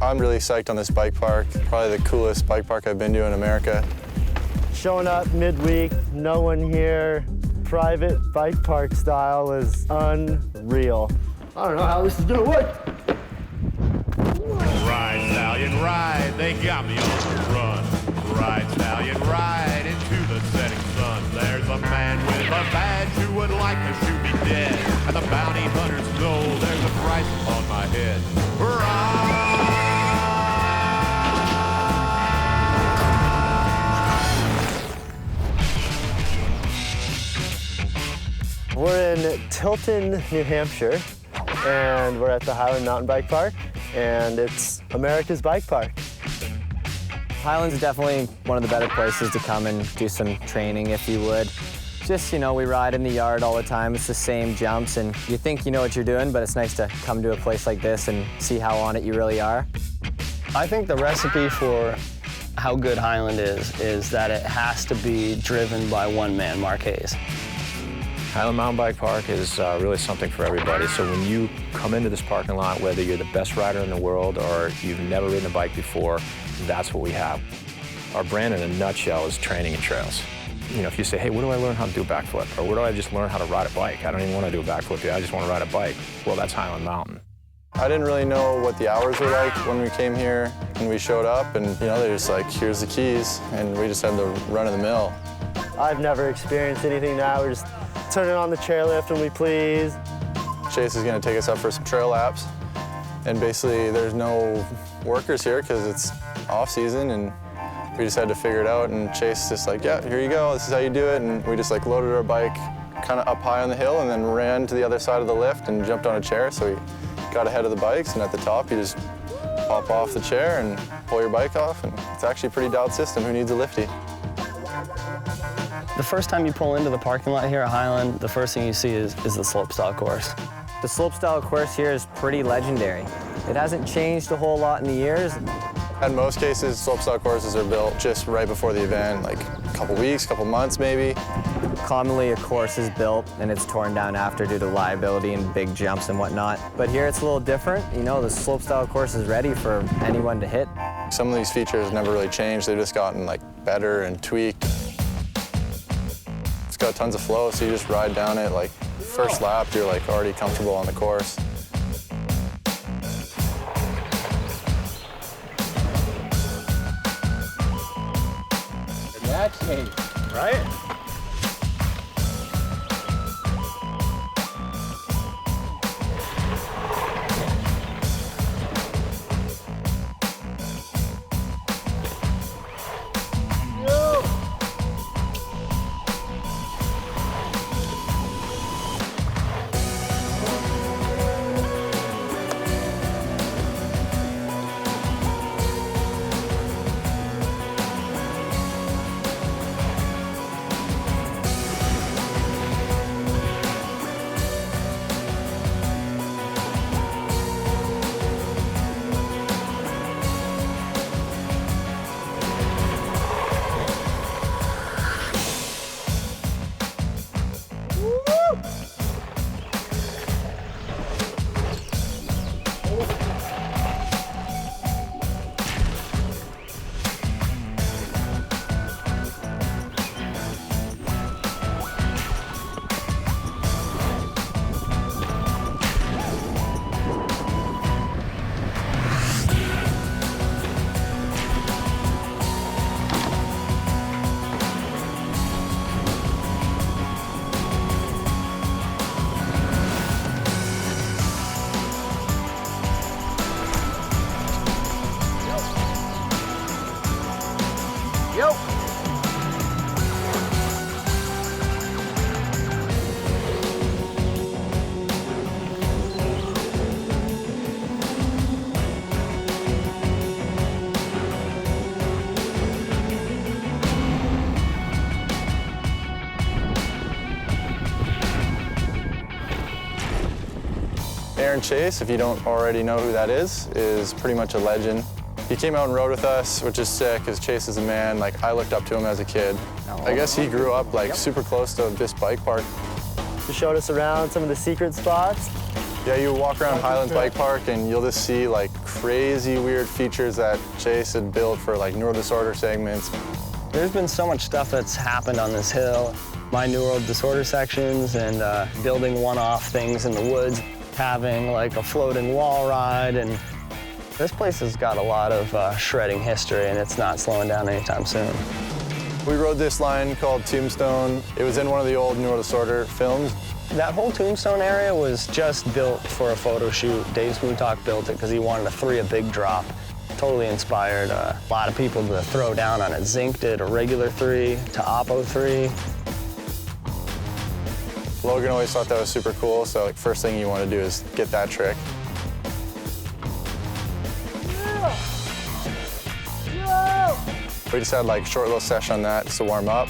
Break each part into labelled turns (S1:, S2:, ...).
S1: I'm really psyched on this bike park. Probably the coolest bike park I've been to in America.
S2: Showing up midweek, no one here, private bike park style is unreal. I don't know how this is gonna work.
S3: Ride, stallion, ride, they got me on the run. Ride, stallion, ride into the setting sun. There's a man with a badge who would like to shoot me dead. And the bounty hunters know there's a price on my head. Ride!
S2: We're in Tilton, New Hampshire, and we're at the Highland Mountain Bike Park, and it's America's bike park.
S4: Highland's definitely one of the better places to come and do some training, if you would. Just, you know, we ride in the yard all the time. It's the same jumps, and you think you know what you're doing, but it's nice to come to a place like this and see how on it you really are.
S5: I think the recipe for how good Highland is that it has to be driven by one man, Mark Hayes.
S6: Highland Mountain Bike Park is really something for everybody. So when you come into this parking lot, whether you're the best rider in the world or you've never ridden a bike before, that's what we have. Our brand in a nutshell is training and trails. You know, if you say, hey, where do I learn how to do a backflip? Or where do I just learn how to ride a bike? I don't even want to do a backflip yet, I just want to ride a bike. Well, that's Highland Mountain.
S1: I didn't really know what the hours were like when we came here and we showed up, and you know, they're just like, here's the keys, and we just had the run of the mill.
S2: I've never experienced anything now. We're just turning on the chairlift when we please.
S1: Chase is going to take us up for some trail laps, and basically there's no workers here because it's off season, and we just had to figure it out, and Chase just like, yeah, here you go, this is how you do it, and we just like loaded our bike kind of up high on the hill and then ran to the other side of the lift and jumped on a chair, so we got ahead of the bikes, and at the top you just pop off the chair and pull your bike off, and it's actually a pretty dialed system. Who needs a lifty?
S5: The first time you pull into the parking lot here at Highland, the first thing you see is the slopestyle course.
S4: The slopestyle course here is pretty legendary. It hasn't changed a whole lot in the years.
S1: In most cases, slopestyle courses are built just right before the event, like a couple weeks, couple months maybe.
S4: Commonly a course is built and it's torn down after due to liability and big jumps and whatnot. But here it's a little different. You know, the slopestyle course is ready for anyone to hit.
S1: Some of these features never really changed. They've just gotten like better and tweaked. It's got tons of flow, so you just ride down it. Like first lap, you're like already comfortable on the course.
S7: That's neat, right?
S1: Chase, if you don't already know who that is pretty much a legend. He came out and rode with us, which is sick, because Chase is a man. Like, I looked up to him as a kid. I guess he grew up like super close to this bike park.
S2: He showed us around some of the secret spots.
S1: Yeah, you walk around Highland Bike Park and you'll just see like crazy weird features that Chase had built for like neural disorder segments.
S5: There's been so much stuff that's happened on this hill. My neural disorder sections and building one-off things in the woods, having like a floating wall ride, and this place has got a lot of shredding history, and it's not slowing down anytime soon.
S1: We rode this line called Tombstone. It was in one of the old neural disorder films.
S5: That whole Tombstone area was just built for a photo shoot. Dave Smootalk built it because he wanted to 3 a big drop. Totally inspired a lot of people to throw down on it. Zink did a regular 3 to Oppo 3.
S1: Logan always thought that was super cool, so like first thing you want to do is get that trick. We just had like a short little session on that just to warm up.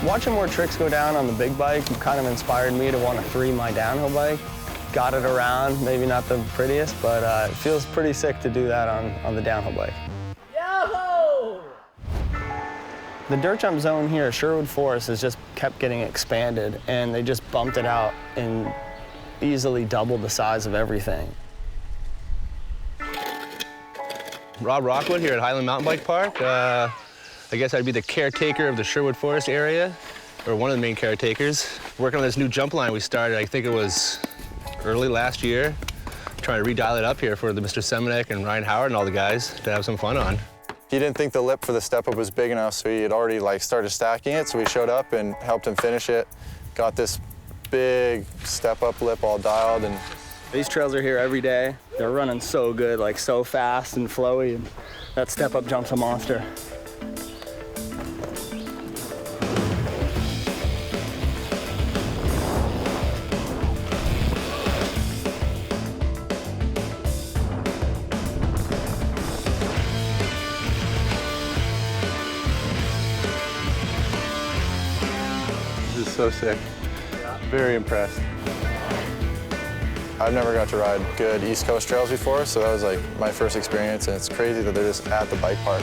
S5: Watching more tricks go down on the big bike kind of inspired me to want to 3 my downhill bike. Got it around, maybe not the prettiest, but it feels pretty sick to do that on the downhill bike. Yahoo! The dirt jump zone here at Sherwood Forest has just kept getting expanded, and they just bumped it out and easily doubled the size of everything.
S7: Rob Rockwood here at Highland Mountain Bike Park. I guess I'd be the caretaker of the Sherwood Forest area, or one of the main caretakers. Working on this new jump line we started, I think it was early last year. Trying to redial it up here for the Mr. Semenek and Ryan Howard and all the guys to have some fun on.
S1: He didn't think the lip for the step-up was big enough, so he had already like started stacking it, so we showed up and helped him finish it. Got this big step-up lip all dialed. And
S5: These trails are here every day. They're running so good, like so fast and flowy, and that step-up jump's a monster.
S1: this is so sick. Very impressed. I've never got to ride good East Coast trails before, so that was like my first experience, and it's crazy that they're just at the bike park.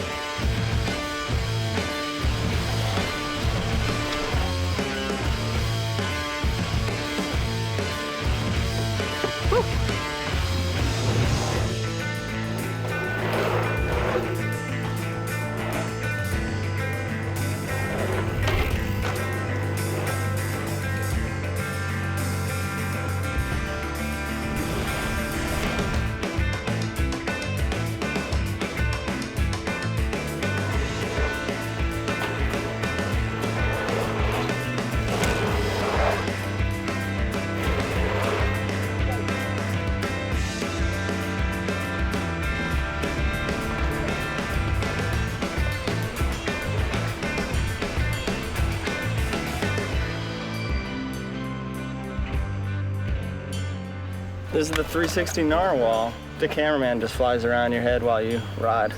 S5: This is the 360 narwhal. The cameraman just flies around your head while you ride,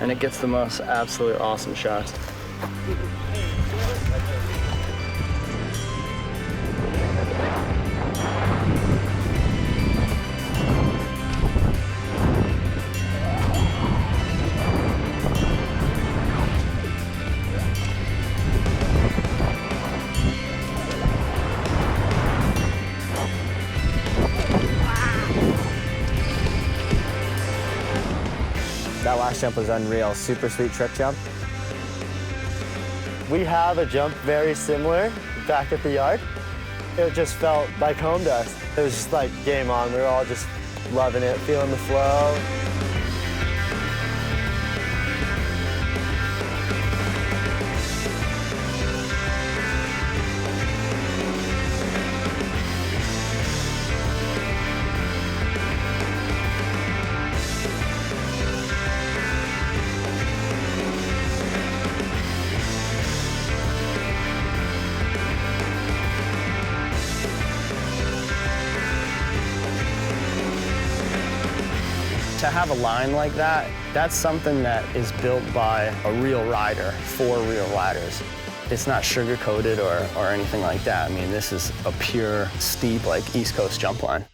S5: and it gets the most absolute awesome shots.
S4: That last jump was unreal. Super sweet trick jump.
S2: We have a jump very similar back at the yard. It just felt like home to us. It was just like game on. We were all just loving it, feeling the flow.
S5: To have a line like that, that's something that is built by a real rider for real riders. It's not sugar-coated or anything like that. I mean, this is a pure, steep, like East Coast jump line.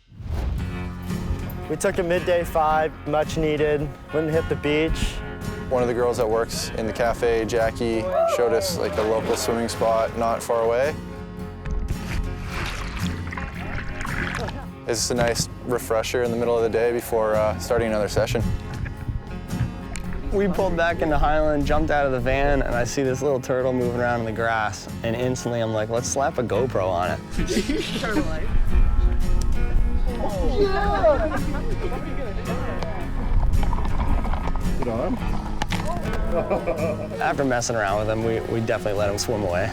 S2: We took a midday 5, much needed. Wouldn't hit the beach.
S1: One of the girls that works in the cafe, Jackie, showed us like a local swimming spot not far away. It's just a nice refresher in the middle of the day before starting another session.
S5: We pulled back into Highland, jumped out of the van, and I see this little turtle moving around in the grass. And instantly I'm like, let's slap a GoPro on it.
S3: Good on.
S5: After messing around with him, we definitely let him swim away.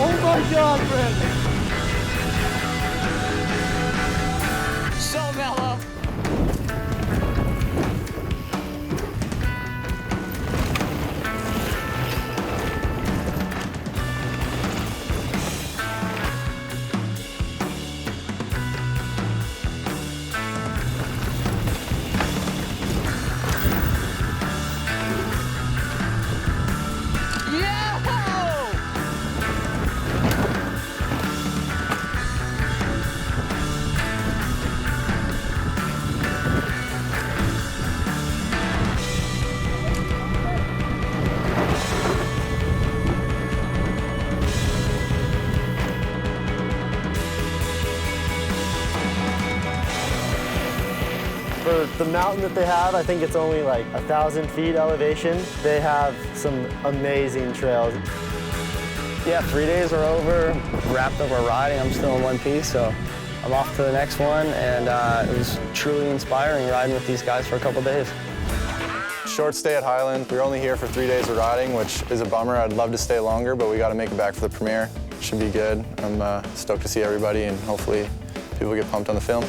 S2: Oh my God, Brandon!
S4: So mellow.
S2: For the mountain that they have, I think it's only like 1,000 feet elevation. They have some amazing trails.
S5: Yeah, 3 days are over, wrapped up our riding. I'm still in one piece, so I'm off to the next one, and it was truly inspiring riding with these guys for a couple days.
S1: Short stay at Highland. We were only here for 3 days of riding, which is a bummer. I'd love to stay longer, but we got to make it back for the premiere. Should be good. I'm stoked to see everybody, and hopefully people get pumped on the film.